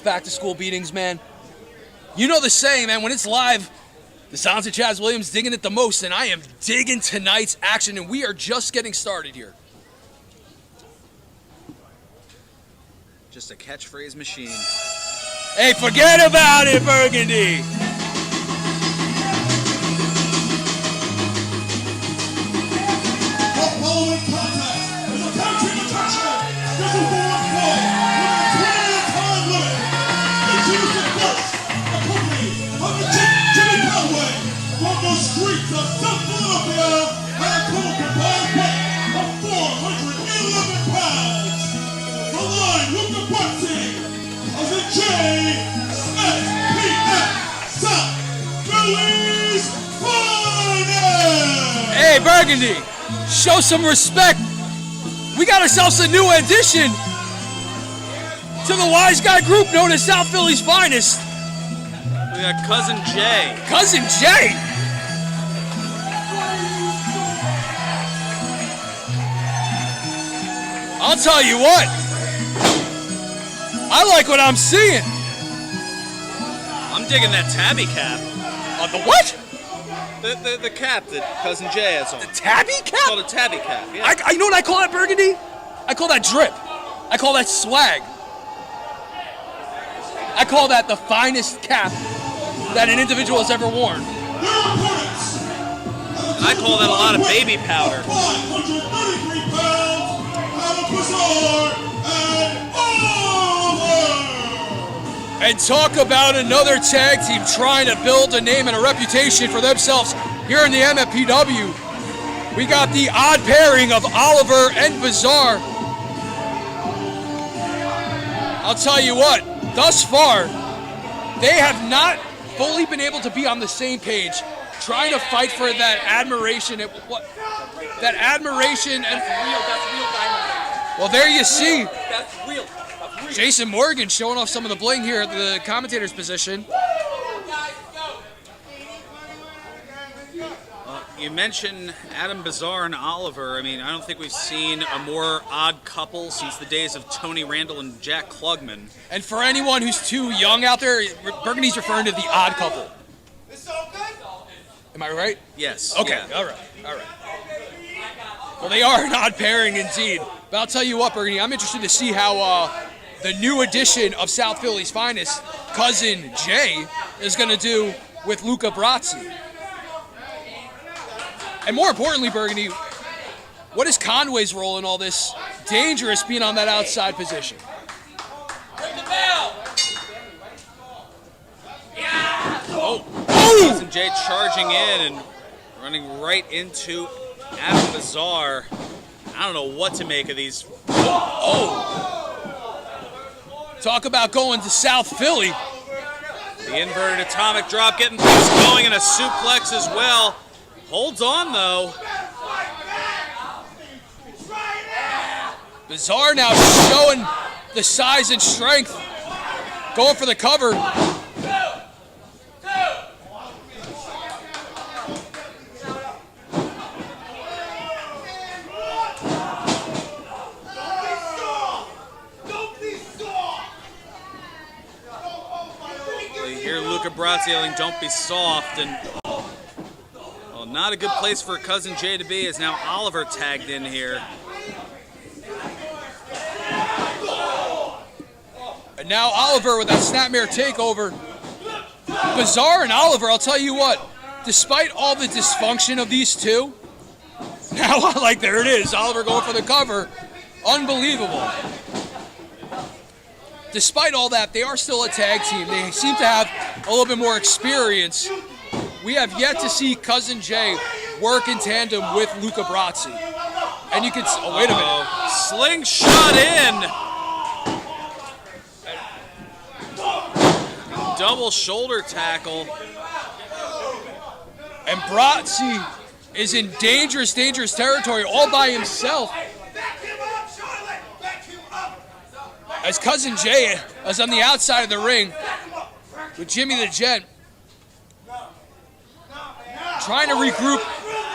Back to school beatings, man. You know the saying, man, when it's live, the sounds of Chaz Williams digging it the most, and I am digging tonight's action, and we are just getting started here. Just a catchphrase machine. Hey, forget about it, Burgundy! The following contest is a tag team attraction scheduled for one fall with a 20-minute time limit. Introducing first, the company of the Jimmy Konway from the streets of South Philadelphia and a total combined weight of 411 pounds. The line Luca Brazzi of the JSPF South Philly's Finest. Hey, Burgundy, show some respect. We got ourselves a new addition to the wise guy group known as South Philly's Finest. We got Cousin Jay. Cousin Jay. I'll tell you what. I like what I'm seeing. I'm digging that tabby cap. The what? The cap that Cousin Jay has on. The tabby It's called cap? a tabby cap, yeah. I you know what I call that, Burgundy? I call that drip. I call that swag. I call that the finest cap that an individual has ever worn. And I call that a lot of baby powder. 533 pounds, Bizzare and Konway. And talk about another tag team trying to build a name and a reputation for themselves here in the MFPW. We got the odd pairing of Oliver and Bizzare. I'll tell you what, thus far, they have not fully been able to be on the same page, trying to fight for that admiration. That admiration and That's real diamond. well, there you see. That's real. Jason Morgan showing off some of the bling here at the commentator's position. You mentioned Adam Bizzare and Oliver. I mean, I don't think we've seen a more odd couple since the days of Tony Randall and Jack Klugman. And for anyone who's too young out there, Burgundy's referring to the odd couple. Am I right? Yes. Okay, yeah. all right. Well, they are an odd pairing indeed. But I'll tell you what, Burgundy, I'm interested to see how the new edition of South Philly's Finest, Cousin Jay, is going to do with Luca Brazzi. And more importantly, Burgundy, what is Konway's role in all this? Dangerous being on that outside position. Oh, Cousin Jay charging in and running right into Adam Bizzare. I don't know what to make of these. Talk about going to South Philly. The inverted atomic drop getting things going and a suplex as well. Holds on though. Bizzare now showing the size and strength. Going for the cover. You hear Luca Brazzi yelling, "Don't be soft," and well, not a good place for Cousin Jay to be, as now Oliver tagged in here. And now Oliver with that snapmare takeover. Bizzare and Oliver, I'll tell you what, despite all the dysfunction of these two, now like there it is, Oliver going for the cover. Unbelievable. Despite all that, they are still a tag team. They seem to have a little bit more experience. We have yet to see Cousin Jay work in tandem with Luca Brazzi. And you can, oh wait a minute. Slingshot in. Double shoulder tackle. And Brazzi is in dangerous territory all by himself. As Cousin Jay is on the outside of the ring with Jimmy the Gent. Trying to regroup.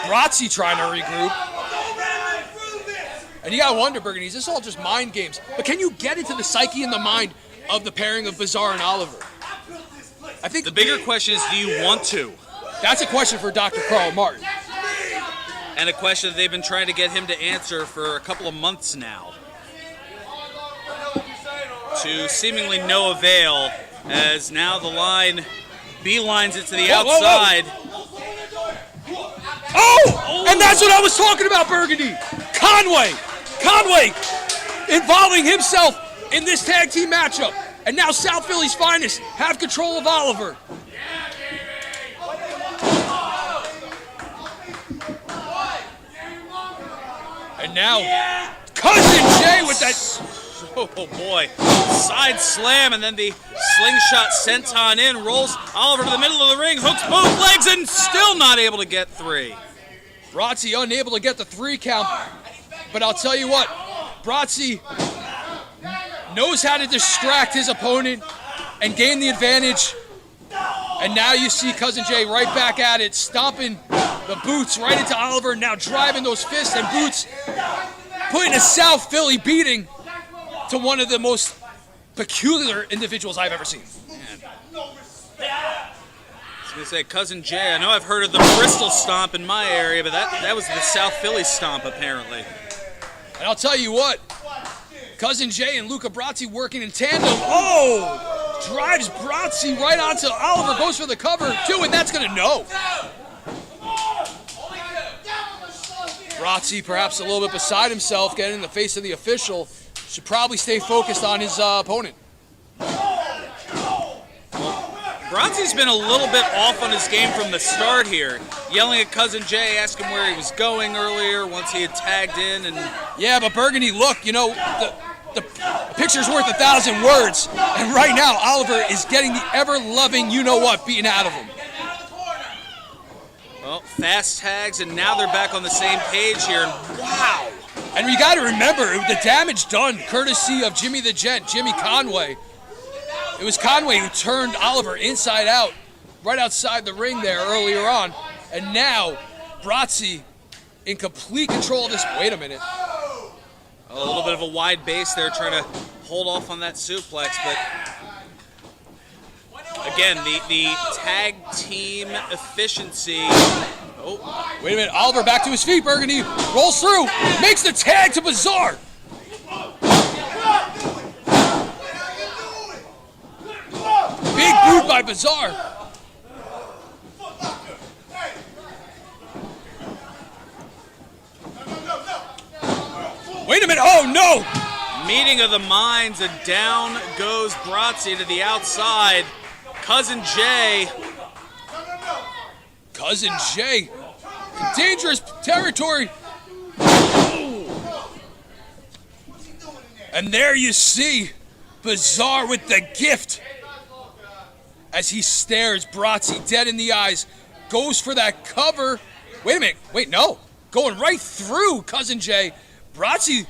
Brazzi trying to regroup. And you gotta wonder, Burgundy, is this all just mind games? But can you get into the psyche and the mind of the pairing of Bizzare and Oliver. I think The bigger question is, do you want to? that's a question for Dr. Carl Martin. And a question that they've been trying to get him to answer for a couple of months now. To seemingly no avail, as now the line beelines it to the Whoa, whoa, whoa. outside. Oh! And that's what I was talking about, Burgundy. Konway involving himself in this tag team matchup. And now South Philly's finest have control of Oliver. And now, Cousin Jay with that. Oh boy, side slam, and then the slingshot senton in, rolls Oliver to the middle of the ring, hooks both legs, and still not able to get 3. Brazzi unable to get the 3 count. But I'll tell you what, Brazzi knows how to distract his opponent and gain the advantage. And now you see Cousin Jay right back at it, stomping the boots right into Oliver, now driving those fists and boots, putting a South Philly beating to one of the most peculiar individuals I've ever seen. I was going to say, Cousin Jay, I know I've heard of the Bristol stomp in my area, but that was the South Philly stomp, apparently. And I'll tell you what, Cousin Jay and Luca Brazzi working in tandem. Oh! Drives Brazzi right onto Oliver, goes for the cover, too, and that's going to no. Brazzi perhaps a little bit beside himself, getting in the face of the official. Should probably stay focused on his opponent. Brazzi's been a little bit off on his game from the start here, yelling at Cousin Jay, asking where he was going earlier once he had tagged in. And yeah, but Burgundy, look, you know, the picture's worth 1,000 words, and right now Oliver is getting the ever-loving you-know-what beaten out of him. Well, fast tags, and now they're back on the same page here. And wow! And you got to remember, the damage done courtesy of Jimmy the Gent, Jimmy Konway. It was Konway who turned Oliver inside out, right outside the ring there earlier on. And now, Brazzi in complete control of this. Wait a minute. A little bit of a wide base there, trying to hold off on that suplex, but again, the tag team efficiency. Oh, wait a minute. Oliver back to his feet. Burgundy rolls through, makes the tag to Bizzare. Big boot by Bizzare. Wait a minute. Oh, no. Meeting of the minds, and down goes Brazzi to the outside. Cousin Jay. Cousin Jay. Dangerous territory. And there you see Bizzare with the gift as he stares Brazzi dead in the eyes. Goes for that cover. Wait a minute. Wait, no. Going right through Cousin Jay. Brazzi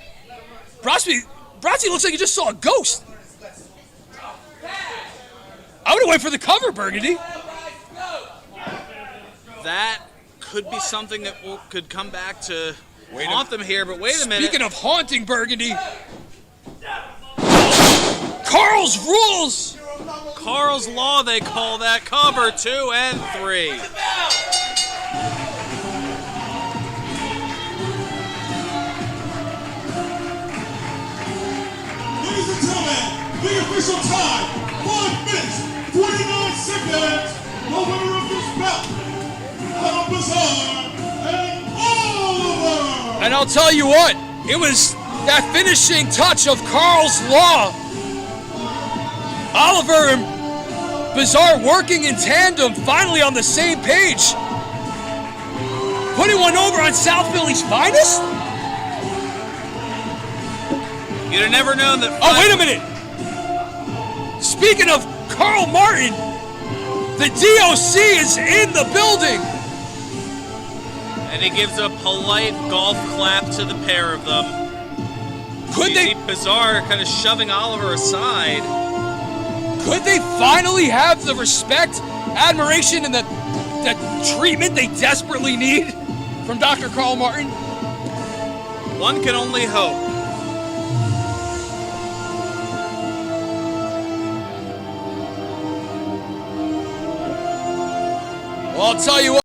looks like he just saw a ghost. I would have went for the cover, Burgundy. That could be something that could come back to haunt them here, but wait a minute. Speaking of haunting, Burgundy, Carl's rules. Carl's Law, they call that. Cover 2 and 3. Ladies and gentlemen, the official time, 5 minutes, 49 seconds. The winner of this bout, Bizzare and Oliver. And I'll tell you what, it was that finishing touch of Carl's Law. Oliver and Bizzare working in tandem, finally on the same page. Putting one over on South Philly's finest? You'd have never known that. Oh, wait a minute. Speaking of Carl Martin, the DOC is in the building. And he gives a polite golf clap to the pair of them. Could they? Bizzare kind of shoving Oliver aside. Could they finally have the respect, admiration, and the treatment they desperately need from Dr. Carl Martin? One can only hope. Well, I'll tell you what.